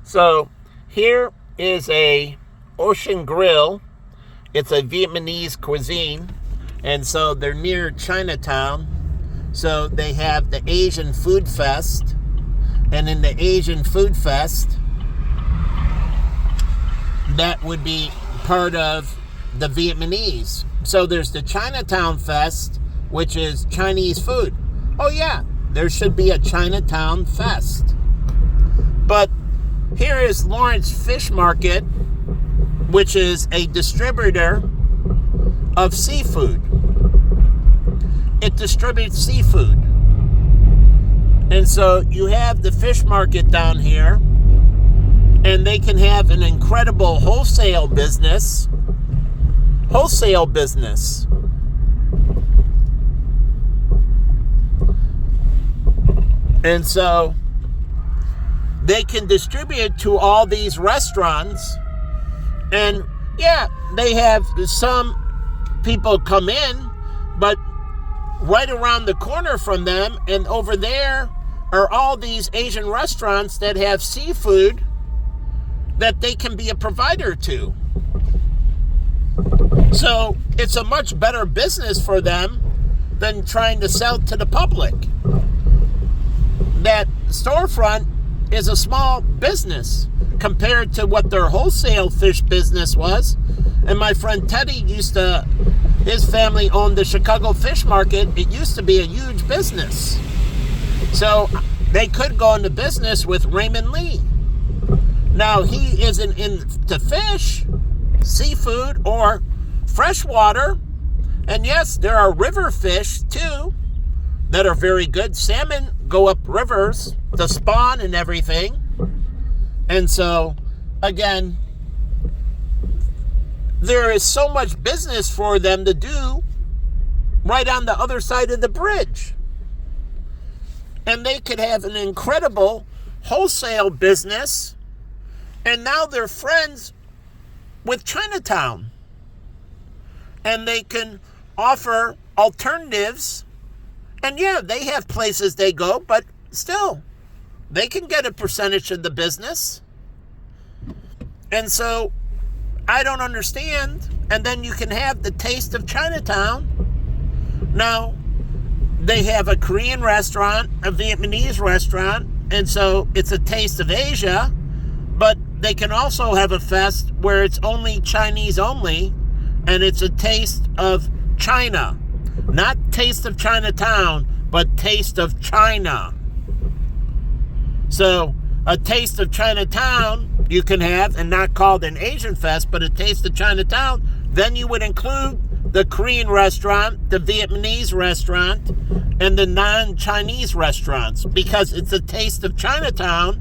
So here is a ocean grill. It's a Vietnamese cuisine, and so they're near Chinatown. So they have the Asian Food Fest, and in the Asian Food Fest, that would be part of the Vietnamese. So there's the Chinatown Fest, which is Chinese food. Oh yeah, there should be a Chinatown Fest. But here is Lawrence Fish Market, which is a distributor of seafood. It distributes seafood. And so you have the fish market down here, and they can have an incredible wholesale business. And so they can distribute to all these restaurants. And yeah, they have some people come in, but right around the corner from them and over there are all these Asian restaurants that have seafood that they can be a provider to. So it's a much better business for them than trying to sell to the public. That storefront is a small business compared to what their wholesale fish business was. And my friend Teddy his family owned the Chicago Fish Market. It used to be a huge business. So they could go into business with Raymond Lee. Now, he isn't into fish, seafood, or freshwater. And yes, there are river fish too that are very good. Salmon go up rivers to spawn and everything. And so, again, there is so much business for them to do right on the other side of the bridge. And they could have an incredible wholesale business. And now they're friends with Chinatown. And they can offer alternatives. And yeah, they have places they go, but still, they can get a percentage of the business. And so, I don't understand. And then you can have the taste of Chinatown. Now, they have a Korean restaurant, a Vietnamese restaurant, and so it's a taste of Asia. But they can also have a fest where it's only Chinese only, and it's a taste of China. Not taste of Chinatown, but taste of China. So, a taste of Chinatown you can have, and not called an Asian Fest, but a taste of Chinatown. Then you would include the Korean restaurant, the Vietnamese restaurant, and the non-Chinese restaurants, because it's a taste of Chinatown,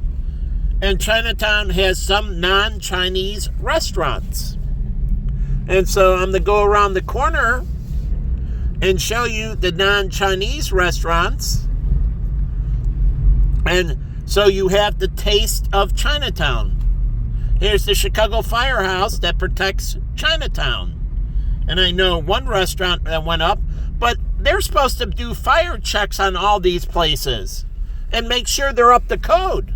and Chinatown has some non-Chinese restaurants. And so I'm going to go around the corner and show you the non-Chinese restaurants. And so you have the taste of Chinatown. Here's the Chicago Firehouse that protects Chinatown. And I know one restaurant that went up, but they're supposed to do fire checks on all these places and make sure they're up to code.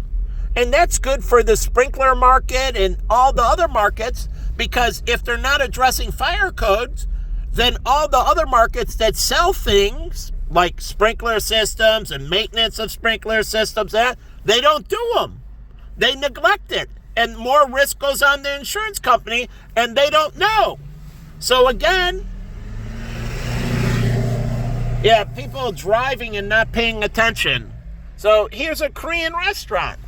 And that's good for the sprinkler market and all the other markets, because if they're not addressing fire codes, then all the other markets that sell things like sprinkler systems and maintenance of sprinkler systems, they don't do them. They neglect it. And more risk goes on the insurance company, and they don't know. So again, yeah, people driving and not paying attention. So here's a Korean restaurant.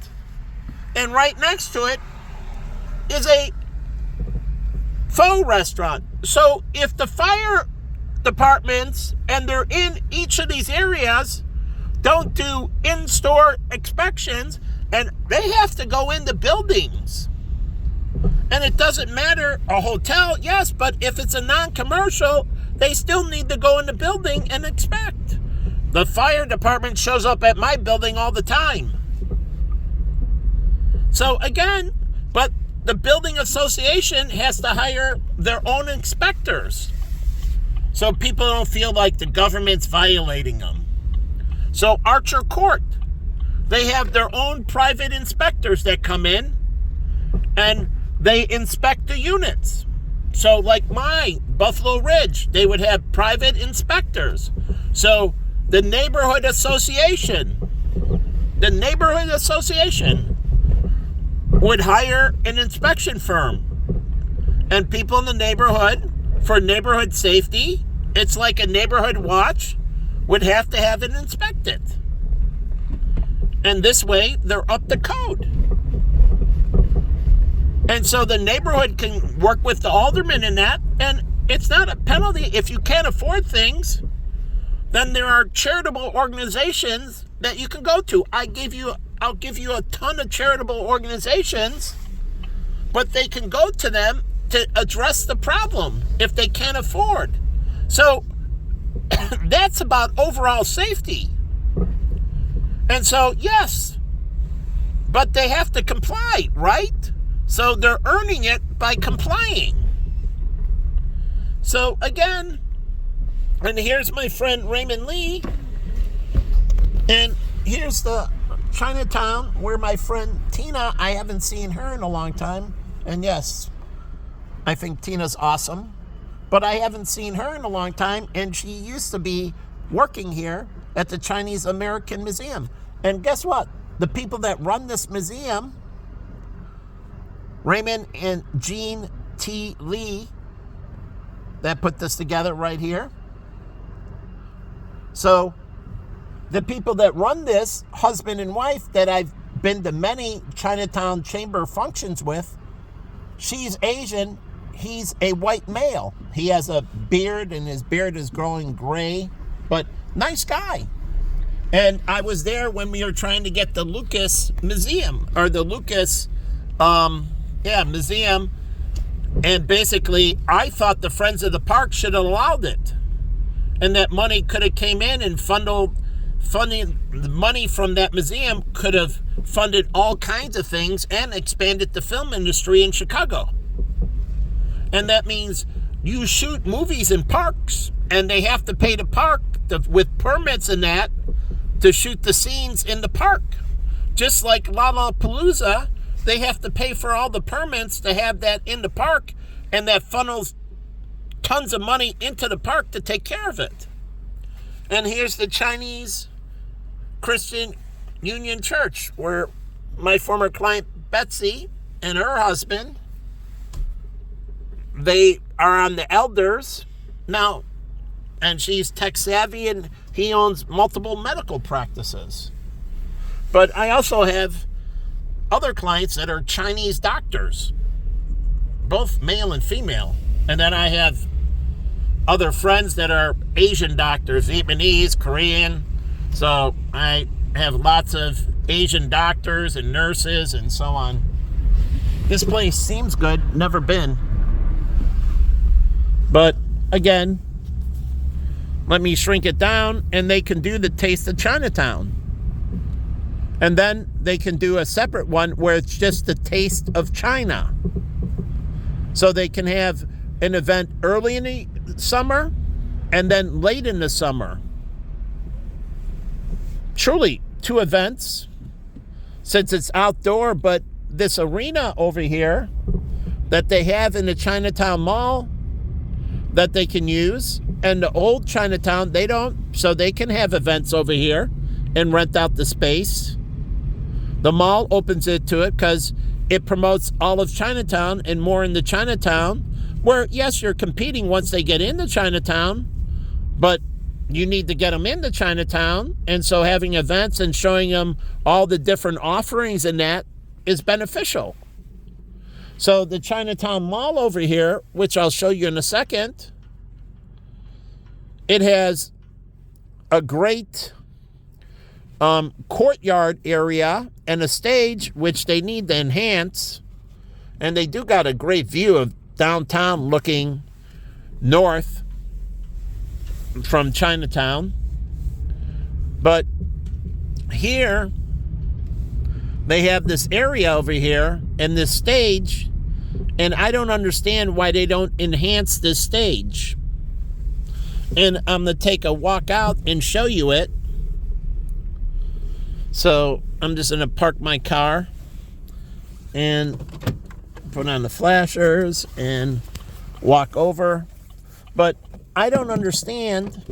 And right next to it is a pho restaurant. So if the fire departments, and they're in each of these areas, don't do in-store inspections, and they have to go into buildings. And it doesn't matter, a hotel, yes, but if it's a non-commercial, they still need to go in the building and inspect. The fire department shows up at my building all the time. So again, but the building association has to hire their own inspectors, so people don't feel like the government's violating them. So Archer Court, they have their own private inspectors that come in, and they inspect the units. So like my Buffalo Ridge, they would have private inspectors. So the neighborhood association would hire an inspection firm. And people in the neighborhood, for neighborhood safety, it's like a neighborhood watch, would have to have it inspected. And this way, they're up to code. And so the neighborhood can work with the alderman in that, and it's not a penalty. If you can't afford things, then there are charitable organizations that you can go to. I'll give you a ton of charitable organizations, but they can go to them to address the problem if they can't afford. So that's about overall safety. And so, yes, but they have to comply, right? So they're earning it by complying. So again, and here's my friend Raymond Lee, and here's the Chinatown where my friend Tina, I haven't seen her in a long time, and yes, I think Tina's awesome, but I haven't seen her in a long time, and she used to be working here at the Chinese American Museum. And guess what? The people that run this museum, Raymond and Jean T. Lee, that put this together right here. So the people that run this, husband and wife, that I've been to many Chinatown Chamber functions with, she's Asian, he's a white male. He has a beard, and his beard is growing gray, but nice guy. And I was there when we were trying to get the Lucas Museum, or the Lucas, museum. And basically, I thought the Friends of the Park should have allowed it. And that money could have came in and funding the money from that museum could have funded all kinds of things and expanded the film industry in Chicago. And that means you shoot movies in parks, and they have to pay the park with permits and that to shoot the scenes in the park. Just like Lollapalooza, they have to pay for all the permits to have that in the park, and that funnels tons of money into the park to take care of it. And here's the Chinese Christian Union Church, where my former client Betsy and her husband, they are on the elders now, and she's tech savvy, and he owns multiple medical practices. But I also have other clients that are Chinese doctors, both male and female. And then I have other friends that are Asian doctors, Vietnamese, Korean. So I have lots of Asian doctors and nurses and so on. This place seems good, never been. But again, let me shrink it down, and they can do the Taste of Chinatown. And then they can do a separate one where it's just the Taste of China. So they can have an event early in the summer and then late in the summer. Truly, 2 events, since it's outdoor, but this arena over here that they have in the Chinatown Mall that they can use, and the old Chinatown, they don't, so they can have events over here and rent out the space. The mall opens it to it because it promotes all of Chinatown and more in the Chinatown, where, yes, you're competing once they get into Chinatown, but you need to get them into Chinatown, and so having events and showing them all the different offerings in that is beneficial. So the Chinatown Mall over here, which I'll show you in a second, it has a great courtyard area and a stage, which they need to enhance. And they do got a great view of downtown looking north from Chinatown. But here, they have this area over here and this stage, and I don't understand why they don't enhance this stage. And I'm going to take a walk out and show you it. So I'm just going to park my car, and put on the flashers, and walk over. But I don't understand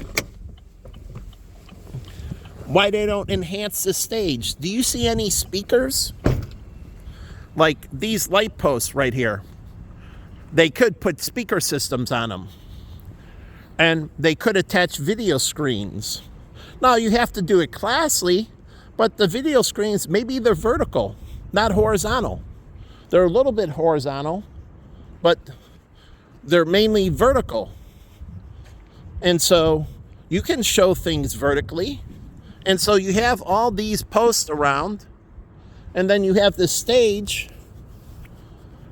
why they don't enhance the stage. Do you see any speakers? Like these light posts right here. They could put speaker systems on them. And they could attach video screens. Now, you have to do it classily, but the video screens, maybe they're vertical, not horizontal. They're a little bit horizontal, but they're mainly vertical. And so you can show things vertically. And so you have all these posts around, and then you have this stage,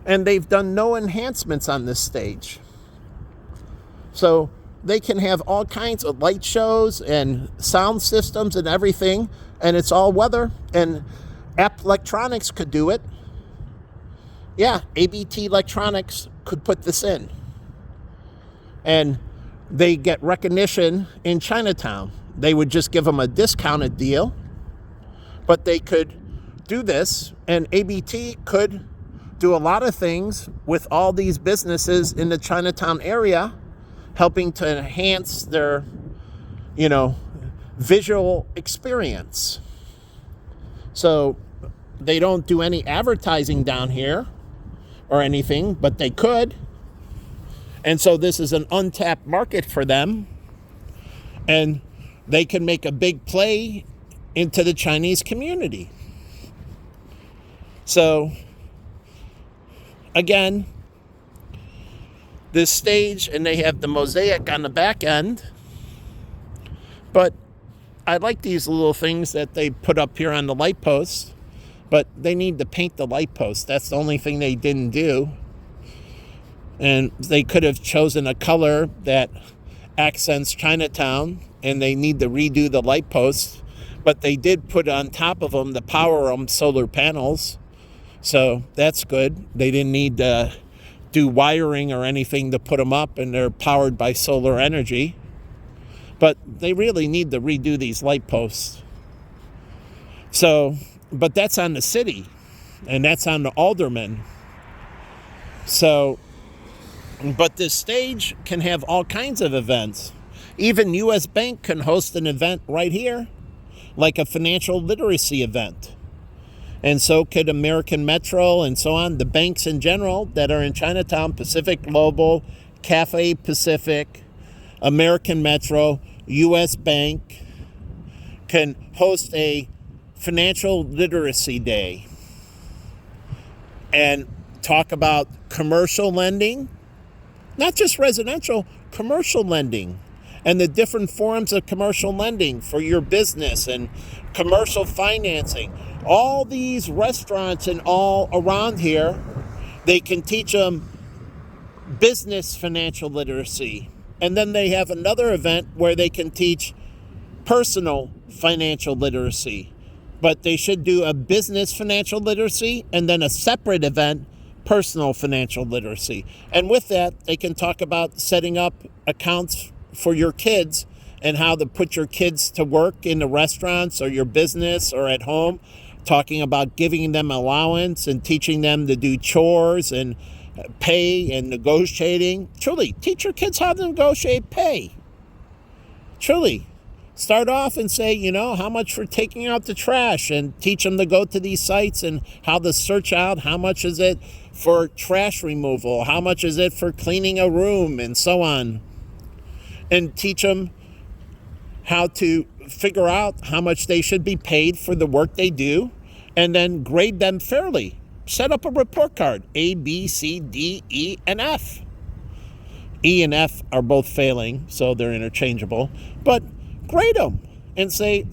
and they've done no enhancements on this stage. So they can have all kinds of light shows and sound systems and everything, and it's all weather, and App Electronics could do it. Yeah, ABT Electronics could put this in. And they get recognition in Chinatown. They would just give them a discounted deal, but they could do this, and ABT could do a lot of things with all these businesses in the Chinatown area, helping to enhance their, visual experience. So they don't do any advertising down here or anything, but they could. And so this is an untapped market for them. And they can make a big play into the Chinese community. So, again, this stage, and they have the mosaic on the back end. But I like these little things that they put up here on the light posts. But they need to paint the light posts. That's the only thing they didn't do. And they could have chosen a color that accents Chinatown, and they need to redo the light posts. But they did put on top of them the power them solar panels. So that's good. They didn't need to do wiring or anything to put them up, and they're powered by solar energy. But they really need to redo these light posts. So, but that's on the city, and that's on the aldermen. So, but this stage can have all kinds of events. Even U.S. Bank can host an event right here, like a financial literacy event. And so could American Metro and so on. The banks in general that are in Chinatown, Pacific Global, Cathay Pacific, American Metro, U.S. Bank, can host a financial literacy day and talk about commercial lending, not just residential, commercial lending, and the different forms of commercial lending for your business and commercial financing. All these restaurants and all around here, they can teach them business financial literacy. And then they have another event where they can teach personal financial literacy. But they should do a business financial literacy and then a separate event, personal financial literacy. And with that, they can talk about setting up accounts for your kids and how to put your kids to work in the restaurants or your business or at home, talking about giving them allowance and teaching them to do chores and pay and negotiating. Truly, teach your kids how to negotiate pay. Truly. Start off and say, how much for taking out the trash, and teach them to go to these sites and how to search out how much is it for trash removal, how much is it for cleaning a room, and so on. And teach them how to figure out how much they should be paid for the work they do, and then grade them fairly. Set up a report card, A, B, C, D, E, and F. E and F are both failing, so they're interchangeable. But grade them and say,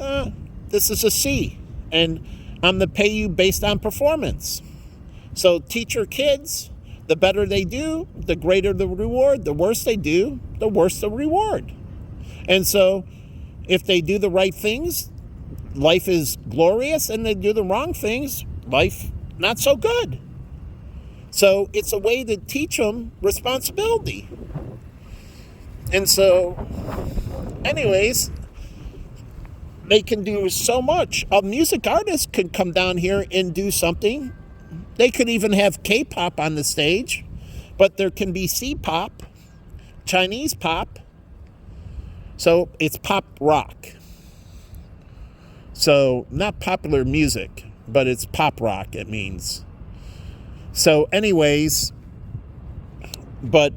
this is a C, and I'm going to pay you based on performance. So teach your kids, the better they do, the greater the reward. The worse they do, the worse the reward. And so if they do the right things, life is glorious, and they do the wrong things, life not so good. So it's a way to teach them responsibility. And so, anyways, they can do so much. A music artist could come down here and do something They could even have K-pop on the stage, but there can be C-pop, Chinese pop. So it's pop rock. So not popular music, but it's pop rock, it means. So anyways, but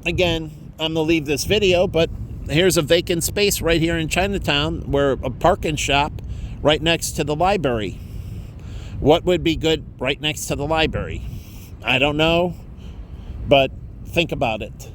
again, I'm going to leave this video, but here's a vacant space right here in Chinatown, where a parking shop right next to the library. What would be good right next to the library? I don't know, but think about it.